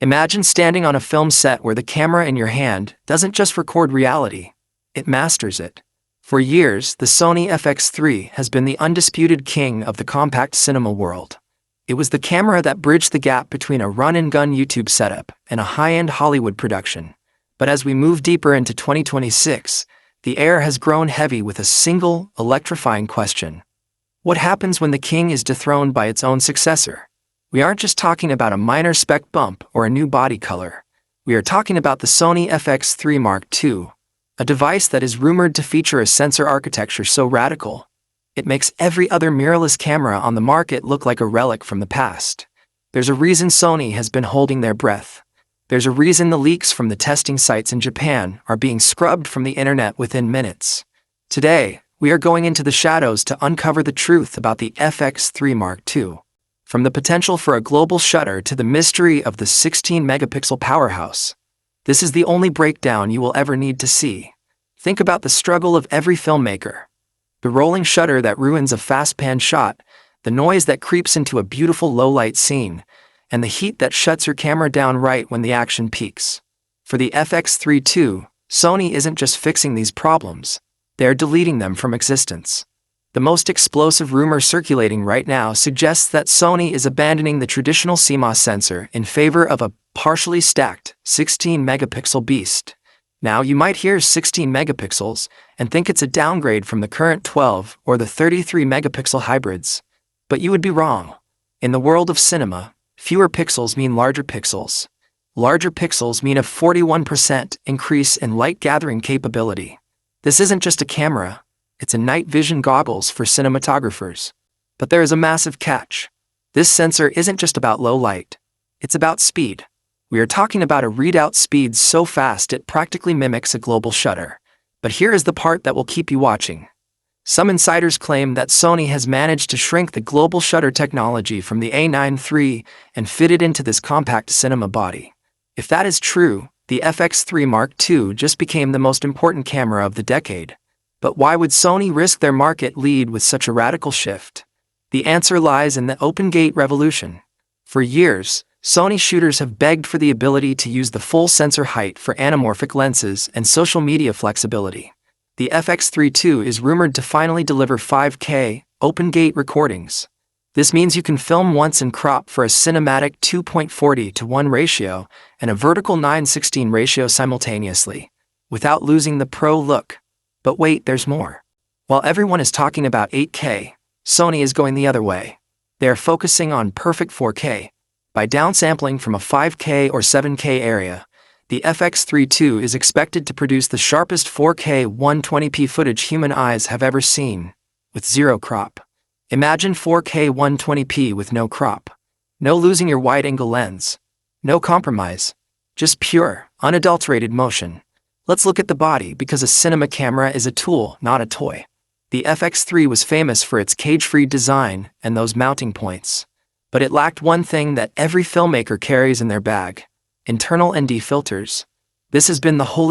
Imagine standing on a film set where the camera in your hand doesn't just record reality, it masters it. For years, the Sony FX3 has been the undisputed king of the compact cinema world. It was the camera that bridged the gap between a run-and-gun YouTube setup and a high-end Hollywood production. But as we move deeper into 2026, the air has grown heavy with a single, electrifying question. What happens when the king is dethroned by its own successor? We aren't just talking about a minor spec bump or a new body color. We are talking about the Sony FX3 Mark II, a device that is rumored to feature a sensor architecture so radical, it makes every other mirrorless camera on the market look like a relic from the past. There's a reason Sony has been holding their breath. There's a reason the leaks from the testing sites in Japan are being scrubbed from the internet within minutes. Today, we are going into the shadows to uncover the truth about the FX3 Mark II. From the potential for a global shutter to the mystery of the 16-megapixel powerhouse. This is the only breakdown you will ever need to see. Think about the struggle of every filmmaker. The rolling shutter that ruins a fast-pan shot, the noise that creeps into a beautiful low-light scene, and the heat that shuts your camera down right when the action peaks. For the FX3 II, Sony isn't just fixing these problems, they're deleting them from existence. The most explosive rumor circulating right now suggests that Sony is abandoning the traditional CMOS sensor in favor of a partially stacked 16-megapixel beast. Now, you might hear 16 megapixels and think it's a downgrade from the current 12 or the 33-megapixel hybrids. But you would be wrong. In the world of cinema, fewer pixels mean larger pixels. Larger pixels mean a 41% increase in light gathering capability. This isn't just a camera. It's a night vision goggles for cinematographers. But there is a massive catch. This sensor isn't just about low light. It's about speed. We are talking about a readout speed so fast it practically mimics a global shutter. But here is the part that will keep you watching. Some insiders claim that Sony has managed to shrink the global shutter technology from the A9 III and fit it into this compact cinema body. If that is true, the FX3 Mark II just became the most important camera of the decade. But why would Sony risk their market lead with such a radical shift? The answer lies in the open gate revolution. For years, Sony shooters have begged for the ability to use the full sensor height for anamorphic lenses and social media flexibility. The FX3 II is rumored to finally deliver 5K, open gate recordings. This means you can film once and crop for a cinematic 2.40:1 ratio and a vertical 9:16 ratio simultaneously, without losing the pro look. But wait, there's more. While everyone is talking about 8K, Sony is going the other way. They are focusing on perfect 4K. By downsampling from a 5K or 7K area, the FX3 II is expected to produce the sharpest 4K 120p footage human eyes have ever seen, with zero crop. Imagine 4K 120p with no crop. No losing your wide-angle lens. No compromise. Just pure, unadulterated motion. Let's look at the body because a cinema camera is a tool, not a toy. The FX3 was famous for its cage-free design and those mounting points. But it lacked one thing that every filmmaker carries in their bag: internal ND filters. This has been the holy